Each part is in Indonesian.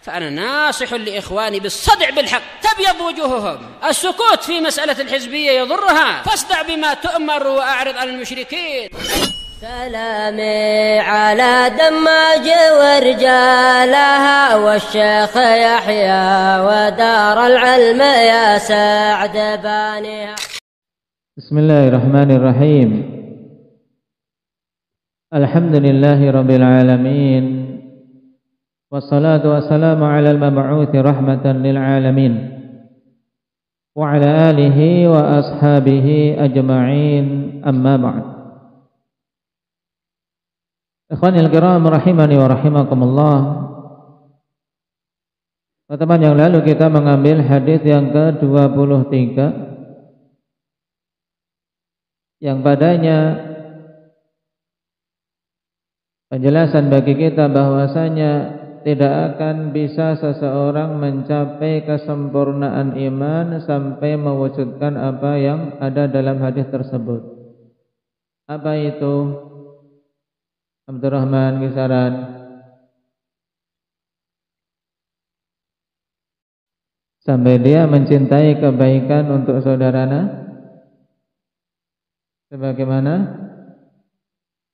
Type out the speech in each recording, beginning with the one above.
فأنا ناصح لإخواني بالصدع بالحق تبيض وجوههم. السكوت في مسألة الحزبية يضرها، فاصدع بما تؤمر وأعرض عن المشركين. سلامي على دماج ورجالها والشيخ يحيى ودار العلم يا سعد بانيها. بسم الله الرحمن الرحيم. الحمد لله رب العالمين، والصلاة والسلام على المبعوث رحمة للعالمين وعلى آله وأصحابه أجمعين، أما بعد. Ikhwanil kiram rahimani wa rahimakumullah. Pertemuan yang lalu kita mengambil hadis yang ke-23 yang padanya penjelasan bagi kita bahwasanya tidak akan bisa seseorang mencapai kesempurnaan iman sampai mewujudkan apa yang ada dalam hadis tersebut. Apa itu? Abdurrahman kisaran. Sampai dia mencintai kebaikan untuk saudaranya sebagaimana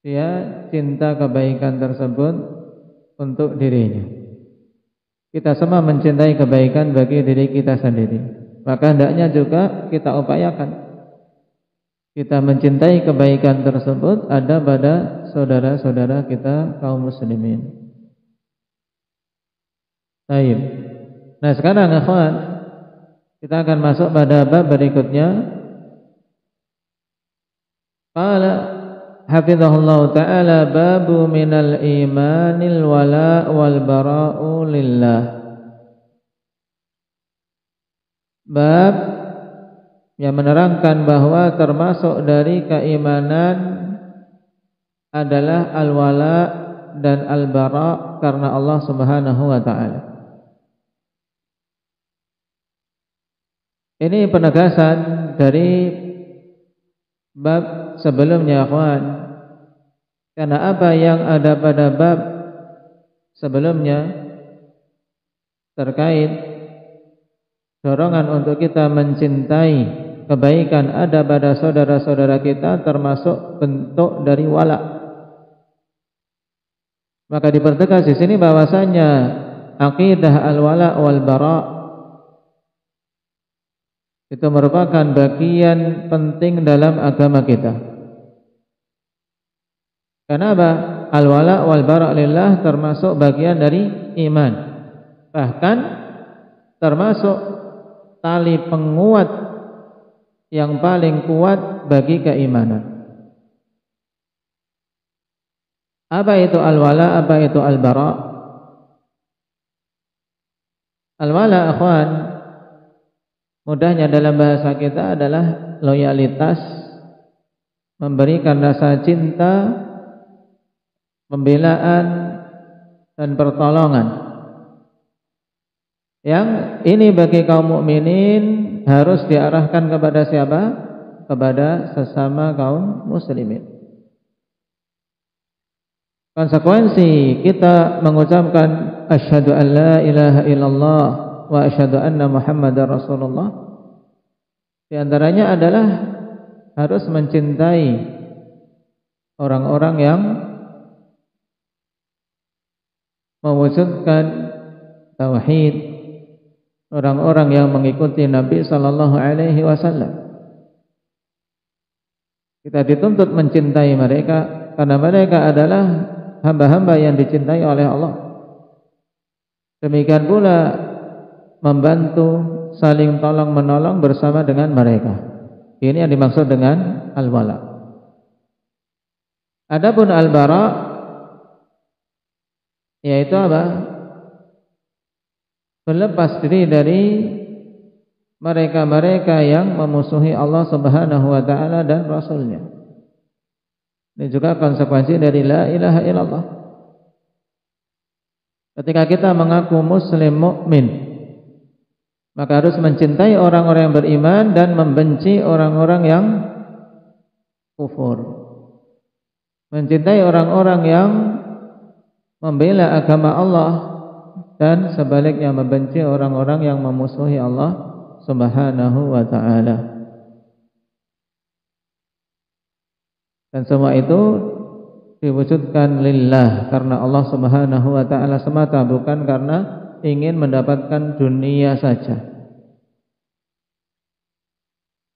dia cinta kebaikan tersebut untuk dirinya. Kita semua mencintai kebaikan bagi diri kita sendiri, maka hendaknya juga kita upayakan kita mencintai kebaikan tersebut ada pada saudara-saudara kita kaum muslimin. Baik. Nah, sekarang ikhwan, kita akan masuk pada bab berikutnya. Qala hafizahullah ta'ala babu minal imanil wala wal bara'u lillah. Bab yang menerangkan bahwa termasuk dari keimanan adalah al-wala dan al-bara karena Allah Subhanahu wa taala. Ini penegasan dari bab sebelumnya, ikhwan. Karena apa yang ada pada bab sebelumnya terkait dorongan untuk kita mencintai kebaikan ada pada saudara-saudara kita termasuk bentuk dari wala. Maka dipertegas di sini bahwasanya akidah al-wala wal bara itu merupakan bagian penting dalam agama kita. Kenapa? Al-wala wal bara lillah termasuk bagian dari iman. Bahkan termasuk tali penguat yang paling kuat bagi keimanan. Apa itu al-wala, apa itu al-bara? Al-wala, akhwan, mudahnya dalam bahasa kita adalah loyalitas, memberikan rasa cinta, pembelaan dan pertolongan. Yang ini bagi kaum mukminin harus diarahkan kepada siapa? Kepada sesama kaum muslimin. Konsekuensi kita mengucapkan asyhadu an la ilaha illallah wa asyhadu anna muhammadar rasulullah di antaranya adalah harus mencintai orang-orang yang mewujudkan tauhid, orang-orang yang mengikuti Nabi sallallahu alaihi wasallam. Kita dituntut mencintai mereka karena mereka adalah hamba-hamba yang dicintai oleh Allah. Demikian pula membantu, saling tolong menolong bersama dengan mereka. Ini yang dimaksud dengan al-wala. Adapun al-bara yaitu apa? Berlepas diri dari mereka-mereka yang memusuhi Allah Subhanahu wa taala dan Rasulnya. Ini juga konsekuensi dari la ilaha illallah. Ketika kita mengaku muslim mukmin, maka harus mencintai orang-orang yang beriman dan membenci orang-orang yang kufur. Mencintai orang-orang yang membela agama Allah dan sebaliknya membenci orang-orang yang memusuhi Allah Subhanahu wa ta'ala. Dan semua itu diwujudkan lillah, karena Allah Subhanahu wa ta'ala semata, bukan karena ingin mendapatkan dunia saja.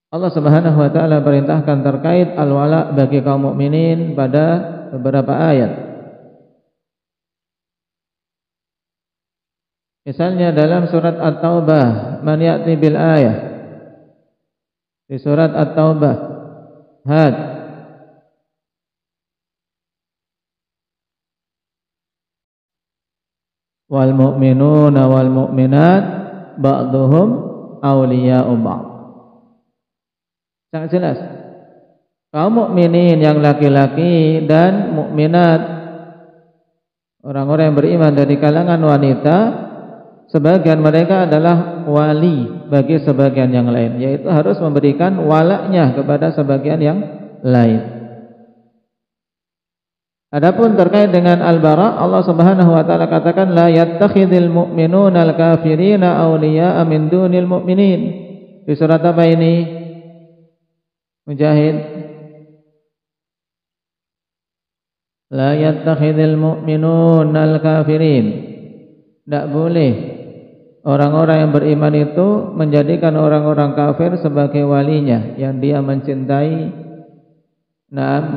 Allah Subhanahu wa ta'ala perintahkan terkait al-wala bagi kaum mukminin pada beberapa ayat. Misalnya dalam surat At-Taubah, man ya'ti bil ayah. Di surat At-Taubah, had wal mu'minuna wal mu'minat ba'duhum awliya'u ba'd. Sangat jelas. Kaum mukminin yang laki-laki dan mukminat, orang-orang yang beriman dari kalangan wanita, sebagian mereka adalah wali bagi sebagian yang lain, yaitu harus memberikan walaknya kepada sebagian yang lain. Adapun terkait dengan al-bara, Allah Subhanahu wa ta'ala katakan la yattakhidhul mu'minuna al-kafirina awliya'a min dunil mu'minin. Di surat apa ini? Mujahid. La yattakhidhul mu'minuna al-kafirin. Tidak boleh orang-orang yang beriman itu menjadikan orang-orang kafir sebagai walinya, yang dia mencintai,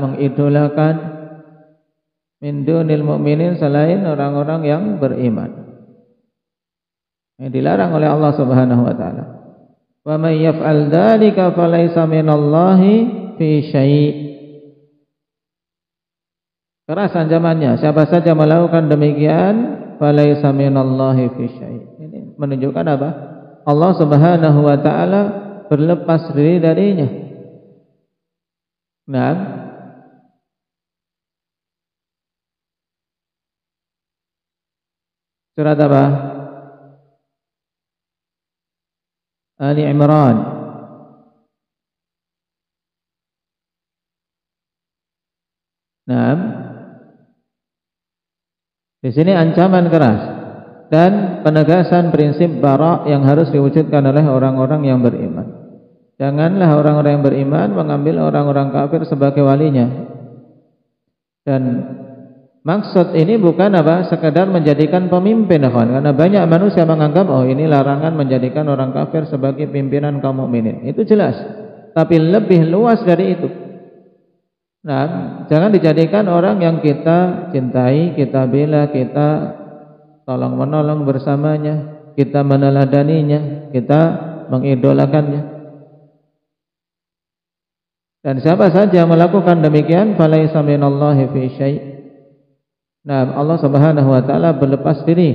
mengidolakan, min dunil mu'minin, selain orang-orang yang beriman. Ini dilarang oleh Allah Subhanahu wa ta'ala. Wa may yaf'al dzalika falaysa minallahi fi syai'. Keras ancamannya, siapa saja melakukan demikian falaysa minallahi fi syai'. Ini menunjukkan apa? Allah Subhanahu wa ta'ala berlepas diri darinya. Nah, surat apa? Ali Imran. Nah, di sini ancaman keras dan penegasan prinsip bara yang harus diwujudkan oleh orang-orang yang beriman. Janganlah orang-orang yang beriman mengambil orang-orang kafir sebagai walinya. Dan maksud ini bukan apa? Sekedar menjadikan pemimpin, karena banyak manusia menganggap ini larangan menjadikan orang kafir sebagai pimpinan kaum mukminin. Itu jelas. Tapi lebih luas dari itu. Nah, jangan dijadikan orang yang kita cintai, kita bela, kita tolong menolong bersamanya, kita meneladaninya, kita mengidolakannya. Dan siapa saja melakukan demikian falaisa minallahi fi syai'. Nah, Allah Subhanahu wa ta'ala berlepas diri,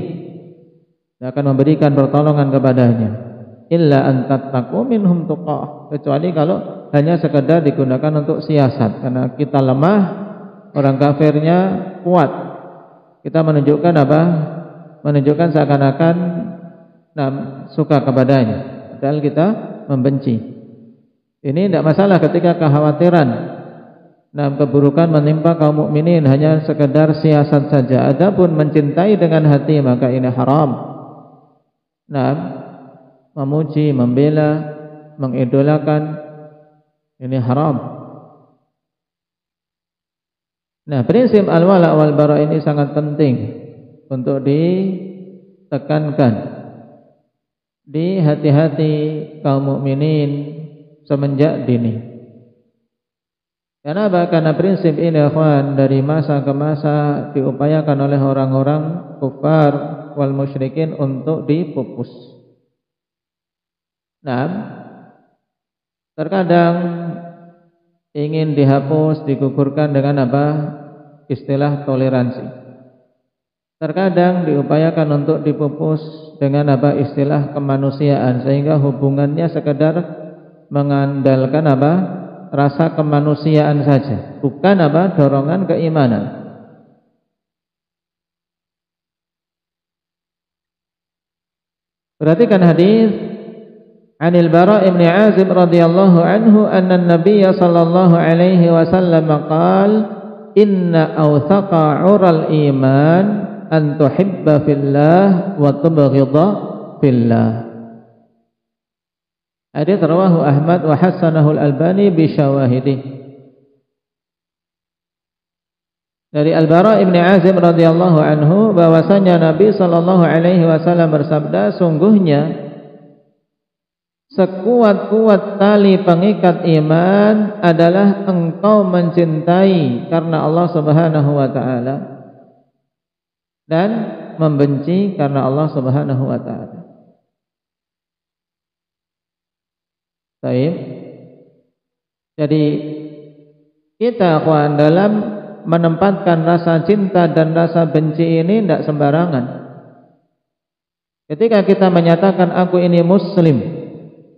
dia akan memberikan pertolongan kepadanya. Illa an tattaqu minhum tuqah, kecuali kalau hanya sekedar digunakan untuk siasat, karena kita lemah, orang kafirnya kuat. Kita menunjukkan apa? Menunjukkan seakan-akan suka kepadanya, padahal kita membenci. Ini tidak masalah ketika kekhawatiran keburukan menimpa kaum mukminin hanya sekedar siasat saja. Adapun mencintai dengan hati, maka ini haram. Memuji, membela, mengidolakan, ini haram. Prinsip al-wala wal bara ini sangat penting untuk ditekankan di hati-hati kaum mukminin semenjak dini. Kenapa? Karena prinsip ini, ikhwan, dari masa ke masa diupayakan oleh orang-orang kufar wal musyrikin untuk dipupus. Terkadang ingin dihapus, digugurkan dengan apa? Istilah toleransi. Terkadang diupayakan untuk dipupus dengan apa? Istilah kemanusiaan, sehingga hubungannya sekedar mengandalkan apa? Rasa kemanusiaan saja, bukan apa? Dorongan keimanan. Perhatikan hadis Anil Bara' ibn Azib radhiyallahu anhu anna an-nabiy sallallahu alaihi wasallam qala inna awthaqa 'ural iman an tuhibba fillah wa tubghidha fillah. Hadits rawahu Ahmad wa hasanahu al-Albani bi syawahidih. Dari Al-Bara' ibn Azib radhiyallahu anhu bahwasanya Nabi sallallahu alaihi wasallam bersabda, sungguhnya sekuat-kuat tali pengikat iman adalah engkau mencintai karena Allah Subhanahu wa taala dan membenci karena Allah Subhanahu wa taala. Baik. Jadi kita kawan dalam menempatkan rasa cinta dan rasa benci ini tidak sembarangan. Ketika kita menyatakan aku ini muslim,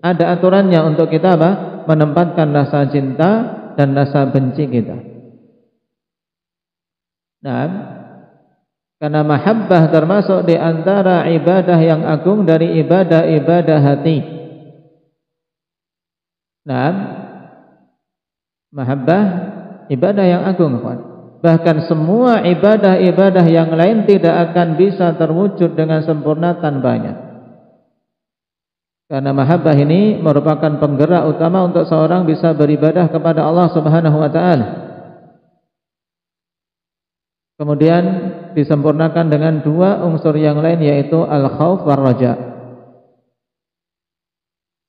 ada aturannya untuk kita apa? Menempatkan rasa cinta dan rasa benci kita. Nah, karena mahabbah termasuk di antara ibadah yang agung dari ibadah-ibadah hati. Nah, mahabbah ibadah yang agung, kawan. Bahkan semua ibadah-ibadah yang lain tidak akan bisa terwujud dengan sempurna tanpanya. Karena mahabbah ini merupakan penggerak utama untuk seorang bisa beribadah kepada Allah Subhanahu wa taala. Kemudian disempurnakan dengan dua unsur yang lain, yaitu al-khauf war raja.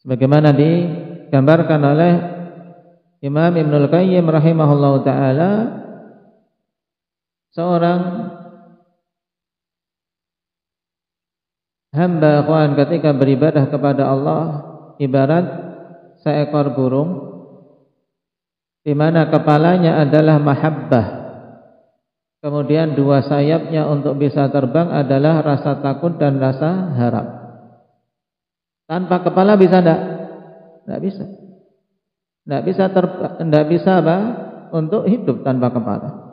Sebagaimana digambarkan oleh Imam Ibnul Qayyim rahimahullahu taala, seorang hamba kawan ketika beribadah kepada Allah ibarat seekor burung di mana kepalanya adalah mahabbah, kemudian dua sayapnya untuk bisa terbang adalah rasa takut dan rasa harap. Tanpa kepala bisa enggak? Enggak bisa. Enggak bisa apa? Untuk hidup tanpa kepala.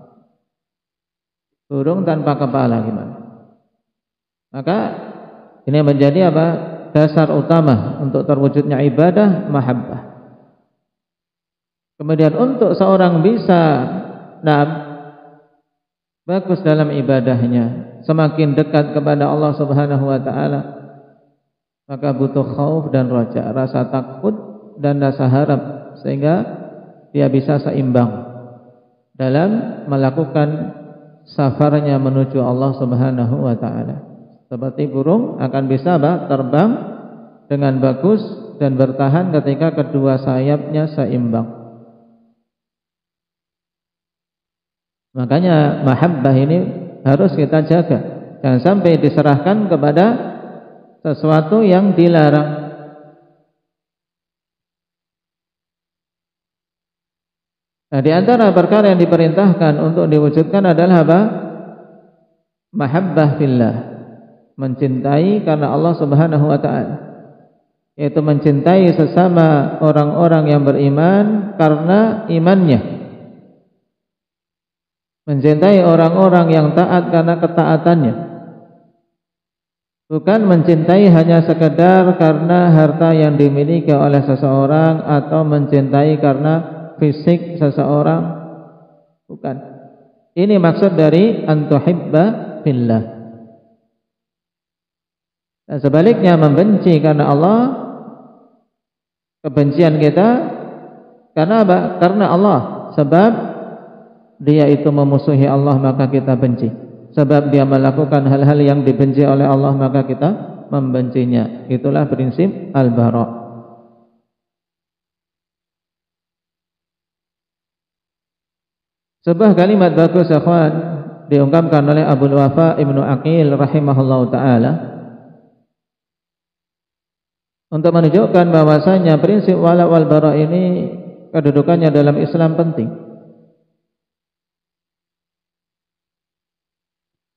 Burung tanpa kepala gimana? Maka ini menjadi apa? Dasar utama untuk terwujudnya ibadah mahabbah. Kemudian untuk seorang bisa bagus dalam ibadahnya, semakin dekat kepada Allah Subhanahu wa taala, maka butuh khauf dan raja, rasa takut dan rasa harap, sehingga dia bisa seimbang dalam melakukan safarnya menuju Allah Subhanahu wa taala. Seperti burung akan bisa terbang dengan bagus dan bertahan ketika kedua sayapnya seimbang. Makanya mahabbah ini harus kita jaga. Jangan sampai diserahkan kepada sesuatu yang dilarang. Nah, di antara perkara yang diperintahkan untuk diwujudkan adalah apa? Mahabbah fillah, mencintai karena Allah Subhanahu wa taala, yaitu mencintai sesama orang-orang yang beriman karena imannya, mencintai orang-orang yang taat karena ketaatannya, bukan mencintai hanya sekedar karena harta yang dimiliki oleh seseorang atau mencintai karena fisik seseorang, bukan. Ini maksud dari antuhibba fillah. Dan sebaliknya membenci karena Allah, kebencian kita karena apa? Karena Allah. Sebab dia itu memusuhi Allah, maka kita benci. Sebab dia melakukan hal-hal yang dibenci oleh Allah, maka kita membencinya. Itulah prinsip al-bara'. Sebuah kalimat bagus ikhwan diungkapkan oleh Abdul Wafa Ibnu Aqil rahimahullahu taala untuk menunjukkan bahwasanya prinsip wala wal bara ini kedudukannya dalam Islam penting,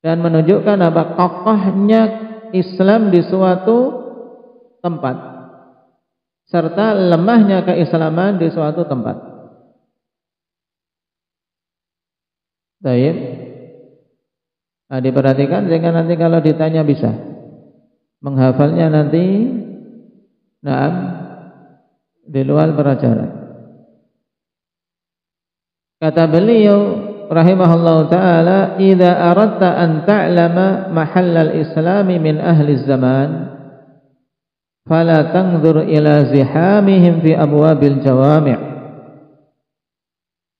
dan menunjukkan apa kokohnya Islam di suatu tempat serta lemahnya keislaman di suatu tempat. Baik. Nah, diperhatikan sehingga nanti kalau ditanya bisa menghafalnya nanti di luar pelajaran. Kata beliau, rahimahullahu taala, "Idza aradta an ta'lama mahallal islami min ahli zaman, fala tanzur ila zihamihim fi abwabil jawami',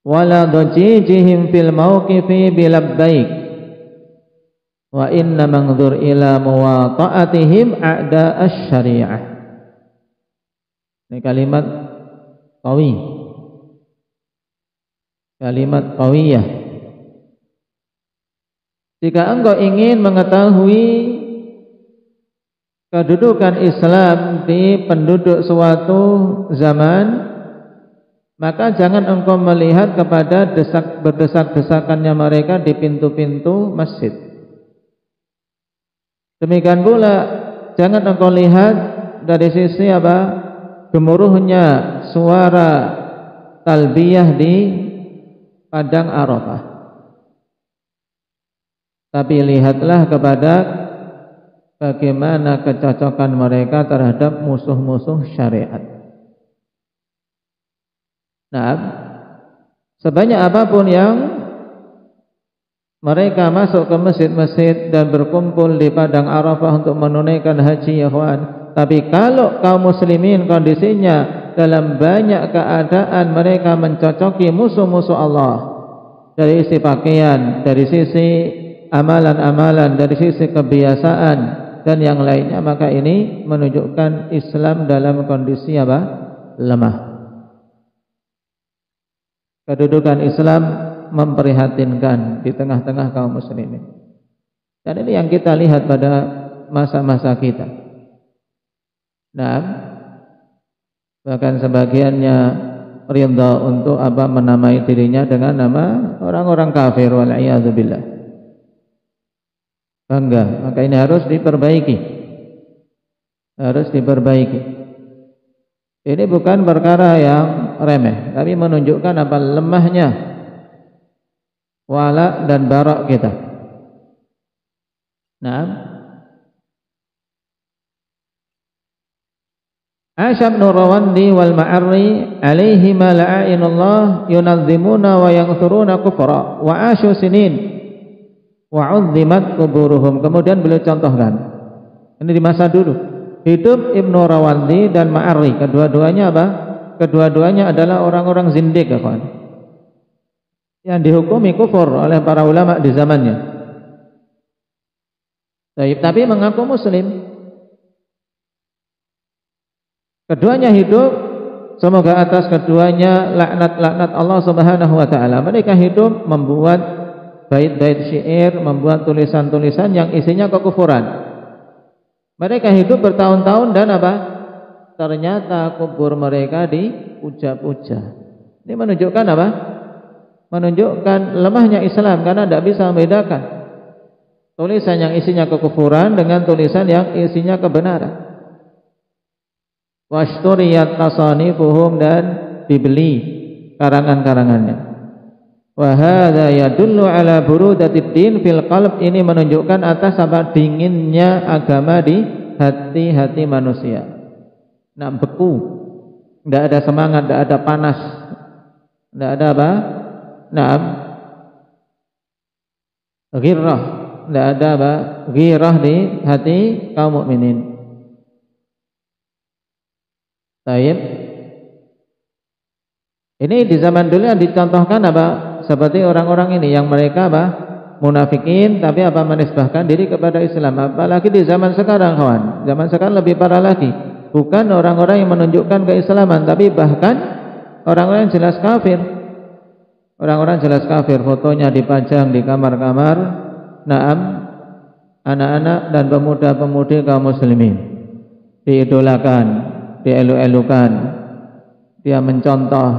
wala dajijihim fil mawqifi bilabbaik, wa inna manzur ila muwata'atihim a'da asy-syari'ah." Ini kalimat qawi, kalimat qawiyah. Jika engkau ingin mengetahui kedudukan Islam di penduduk suatu zaman, maka jangan engkau melihat kepada berdesak-desakannya mereka di pintu-pintu masjid. Demikian pula jangan engkau lihat dari sisi gemuruhnya suara talbiyah di padang Arafah, tapi lihatlah kepada bagaimana kecocokan mereka terhadap musuh-musuh syariat. Nah, sebanyak apapun yang mereka masuk ke masjid-masjid dan berkumpul di padang Arafah untuk menunaikan haji, ya kawan, tapi kalau kaum muslimin kondisinya dalam banyak keadaan mereka mencocoki musuh-musuh Allah dari sisi pakaian, dari sisi amalan-amalan, dari sisi kebiasaan dan yang lainnya, maka ini menunjukkan Islam dalam kondisi lemah. Kedudukan Islam memprihatinkan di tengah-tengah kaum muslimin. Dan ini yang kita lihat pada masa-masa kita. Nah, bahkan sebagiannya ridha untuk menamai dirinya dengan nama orang-orang kafir, wal'iyadzubillah. Bangga, maka ini harus diperbaiki. Harus diperbaiki. Ini bukan perkara yang remeh, tapi menunjukkan lemahnya wala dan barak kita. Nah, Aisy bin Rawandi wal Ma'arri alaihima la'inullah yunadzimuna wa yaghthuruna kufra wa asyu sinin wa 'uzzimat quburuhum. Kemudian beliau contohkan, ini di masa dulu hidup Ibnu Rawandi dan Ma'arri, kedua-duanya kedua-duanya adalah orang-orang zindik, kawan, yang dihukumi kufur oleh para ulama di zamannya. Tapi mengaku muslim. Keduanya hidup, semoga atas keduanya laknat-laknat Allah Subhanahu wa taala. Mereka hidup membuat bait-bait syair, membuat tulisan-tulisan yang isinya kekufuran. Mereka hidup bertahun-tahun dan ternyata kubur mereka dipuja-puja. Ini menunjukkan menunjukkan lemahnya Islam, karena tidak bisa membedakan tulisan yang isinya kekufuran dengan tulisan yang isinya kebenaran. Washturiyat tasanifuhum, dan dibeli karangan-karangannya. Wa hadza yadullu ala burudatid din fil qalb, ini menunjukkan atas dinginnya agama di hati-hati manusia. Nah, beku, tidak ada semangat, tidak ada panas, tidak ada ghirrah, tidak ada ghirrah di hati kaum mukminin. Taib. Ini di zaman dulu yang dicontohkan seperti orang-orang ini yang mereka munafikin, tapi menisbahkan diri kepada Islam. Apalagi di zaman sekarang, kawan. Zaman sekarang lebih parah lagi. Bukan orang-orang yang menunjukkan keislaman, tapi bahkan orang-orang yang jelas kafir. Orang-orang jelas kafir, fotonya dipajang di kamar-kamar, anak-anak dan pemuda-pemudi kaum muslimin. Diidolakan, dielu-elukan, dia mencontoh,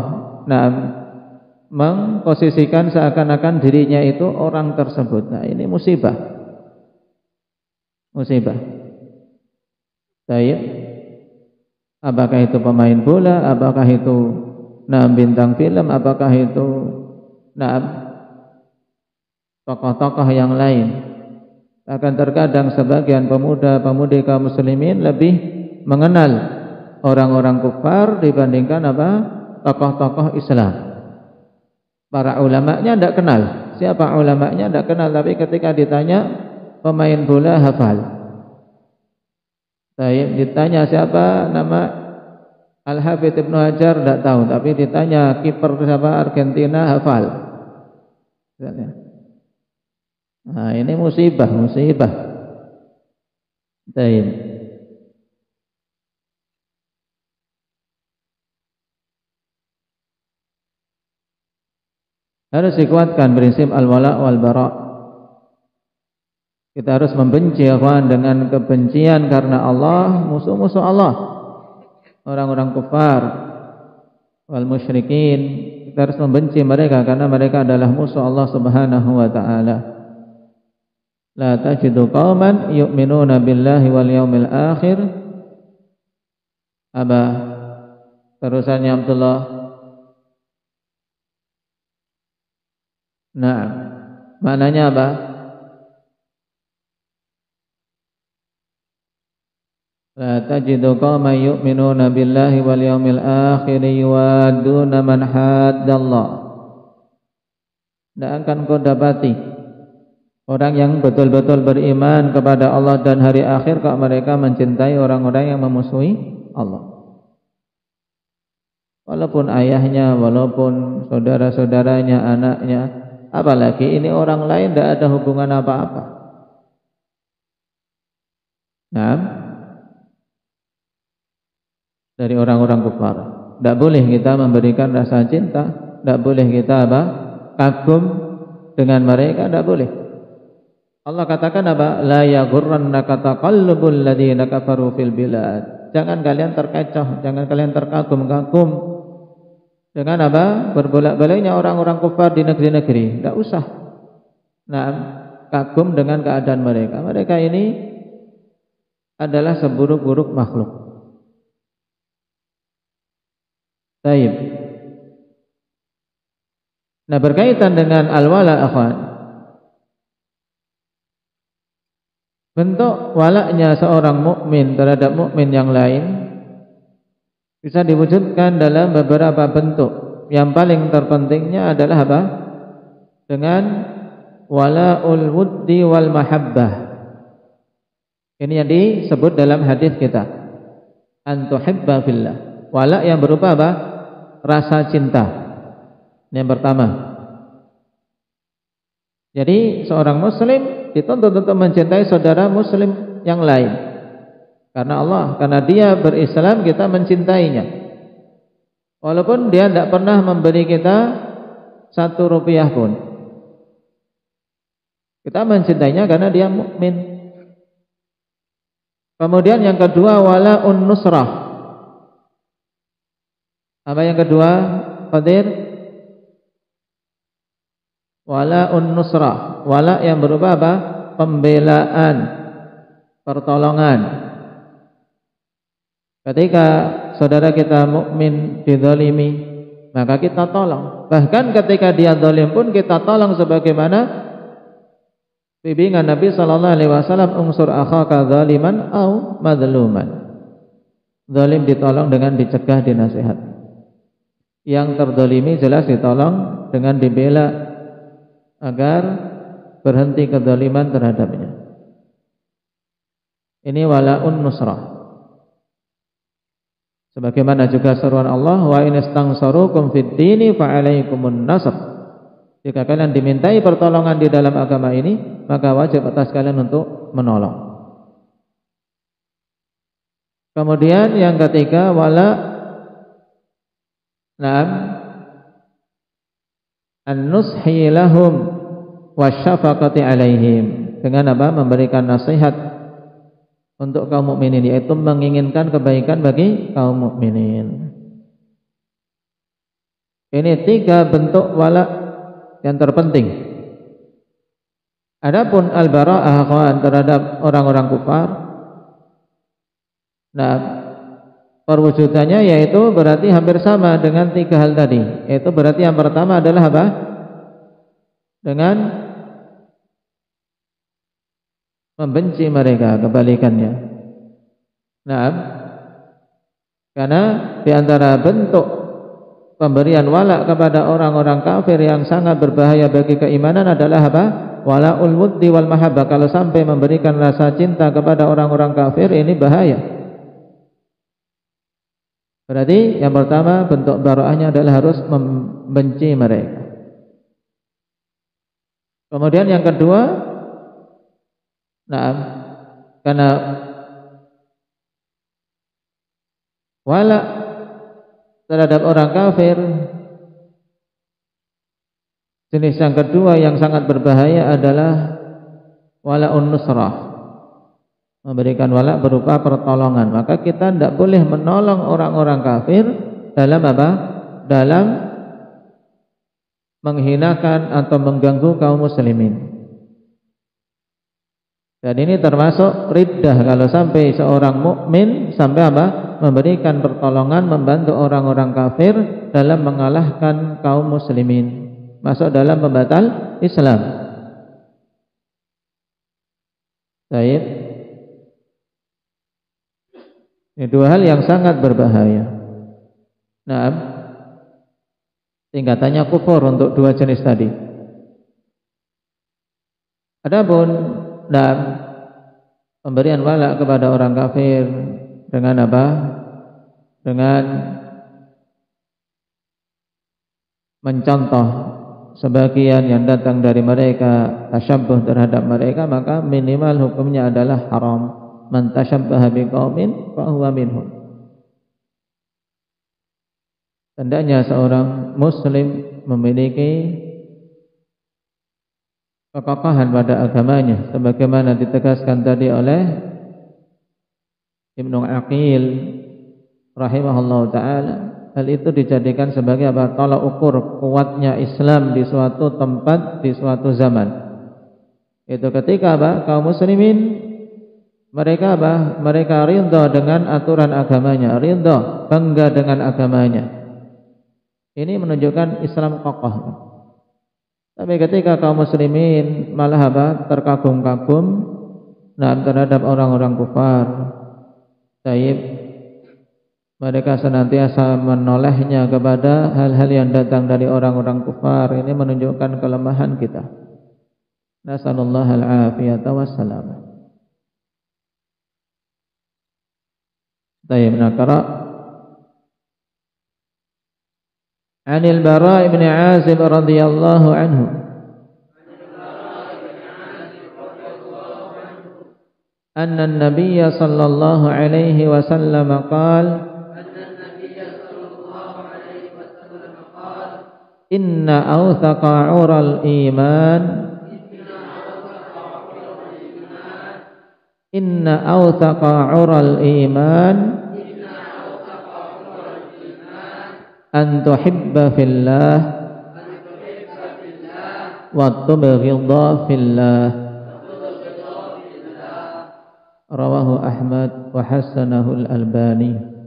mengposisikan seakan-akan dirinya itu orang tersebut. Nah, ini musibah. Baik. Apakah itu pemain bola, apakah itu bintang film, apakah itu tokoh-tokoh yang lain. Bahkan terkadang sebagian pemuda-pemudi kaum muslimin lebih mengenal orang-orang kufar dibandingkan tokoh-tokoh Islam. Para ulamanya tidak kenal. Siapa ulamanya tidak kenal, tapi ketika ditanya pemain bola hafal. Saya ditanya siapa nama Al-Hafidz Ibnu Hajar tidak tahu, tapi ditanya kiper siapa Argentina hafal. Nah, ini musibah. Baik. Harus dikuatkan prinsip al-wala wal bara. Kita harus membenci dengan kebencian karena Allah, musuh-musuh Allah, orang-orang kufar wal musyrikin. Kita harus membenci mereka karena mereka adalah musuh Allah Subhanahu wa taala. La tajidu qauman yu'minuna billahi wal yaumil akhir. Apa terusannya Abdullah? Nah, maknanya apa? La tajidu qauman yu'minuna billahi wal yaumil akhir yuwadduna man haddallah. Tidak akan kau dapati orang yang betul-betul beriman kepada Allah dan hari akhir kok mereka mencintai orang-orang yang memusuhi Allah. Walaupun ayahnya, walaupun saudara-saudaranya, anaknya, apalagi ini orang lain tidak ada hubungan apa-apa. Nah, dari orang-orang kufar. Tidak boleh kita memberikan rasa cinta, tidak boleh kita kagum dengan mereka, tidak boleh. Allah katakan apa? La yaghurrannaka taqallubul ladzina kafaru fil bilad. Jangan kalian terkecoh, jangan kalian terkagum-kagum dengan apa? Berbolak-baliknya orang-orang kufar di negeri-negeri. Tidak usah. Nah, kagum dengan keadaan mereka. Mereka ini adalah seburuk-buruk makhluk. Baik. Nah, berkaitan dengan al-wala akhwan, bentuk walaknya seorang mukmin terhadap mukmin yang lain bisa diwujudkan dalam beberapa bentuk. Yang paling terpentingnya adalah apa? Dengan wala'ul wuddi wal mahabbah. Ini yang disebut dalam hadis kita, an tuhibba fillah. Wala yang berupa apa? Rasa cinta. Yang pertama. Jadi seorang muslim dituntut untuk mencintai saudara muslim yang lain. Karena dia berislam, kita mencintainya. Walaupun dia tidak pernah memberi kita 1 rupiah pun. Kita mencintainya karena dia mukmin. Kemudian yang kedua, wala'un nusrah. Apa yang kedua, Qadir? Wala'un nusrah. Wala yang berupa apa? Pembelaan, pertolongan. Ketika saudara kita mukmin dizalimi, maka kita tolong. Bahkan ketika dia zalim pun kita tolong, sebagaimana bimbingan Nabi sallallahu alaihi wasallam, unsur akhaka zaliman au madluman. Zalim ditolong dengan dicegah, dinasihat. Yang terzalimi jelas ditolong dengan dibela agar berhenti kezaliman terhadapnya. Ini wala'un nusrah. Sebagaimana juga seruan Allah, wa in istangsarukum fid dini fa alaikumun nasr. Jika kalian dimintai pertolongan di dalam agama ini, maka wajib atas kalian untuk menolong. Kemudian yang ketiga, an-nushi lahum wasyafaqati alaihim. Dengan apa? Memberikan nasihat untuk kaum mukminin, yaitu menginginkan kebaikan bagi kaum mukminin. Ini 3 bentuk wala yang terpenting. Adapun al-bara'ah terhadap orang-orang kufar, nah, perwujudannya yaitu berarti hampir sama dengan 3 hal tadi. Yaitu berarti yang pertama adalah apa? Dengan membenci mereka, kebalikannya. Nah, karena di antara bentuk pemberian wala kepada orang-orang kafir yang sangat berbahaya bagi keimanan adalah apa? Walaul wuddi wal mahabbah. Kalau sampai memberikan rasa cinta kepada orang-orang kafir, ini bahaya. Berarti yang pertama bentuk baroahnya adalah harus membenci mereka. Kemudian yang kedua, karena wala terhadap orang kafir, jenis yang kedua yang sangat berbahaya adalah wala'un nusrah, memberikan wala berupa pertolongan. Maka kita tidak boleh menolong orang-orang kafir dalam apa? Dalam menghinakan atau mengganggu kaum muslimin. Dan ini termasuk riddah kalau sampai seorang mukmin sampai apa? Memberikan pertolongan, membantu orang-orang kafir dalam mengalahkan kaum muslimin, masuk dalam pembatal Islam. Baik. Ini dua hal yang sangat berbahaya. Nah, tingkatannya kufur untuk dua jenis tadi. Adapun pemberian wala kepada orang kafir dengan apa? Dengan mencontoh sebagian yang datang dari mereka, tasyabbuh terhadap mereka, maka minimal hukumnya adalah haram. Man tasyabbaha biqaumin fa huwa minhum. Hendaknya seorang muslim memiliki kekokohan pada agamanya sebagaimana ditegaskan tadi oleh Ibnu Aqil rahimahullahu taala. Hal itu dijadikan sebagai apa? Tolak ukur kuatnya Islam di suatu tempat, di suatu zaman. Itu ketika apa? Kaum muslimin mereka apa? Mereka ridha dengan aturan agamanya, ridha, bangga dengan agamanya. Ini menunjukkan Islam kokoh. Tapi ketika kaum muslimin malah apa? Terkagum-kagum terhadap orang-orang kufar, mereka senantiasa menolehnya kepada hal-hal yang datang dari orang-orang kufar. Ini menunjukkan kelemahan kita. Nasallallahu al-afiyata wassalam. Tayyib, naqra. Anil Bara' ibn Azib radhiyallahu anhu. Anna an-nabiy sallallahu alaihi wasallam qala Inna awthaqa 'ural iman Inna awthaqa 'ural iman an tuhibba fillah wa tubghidha fillah. Rawahu Ahmad wa hasanahu al-Albani.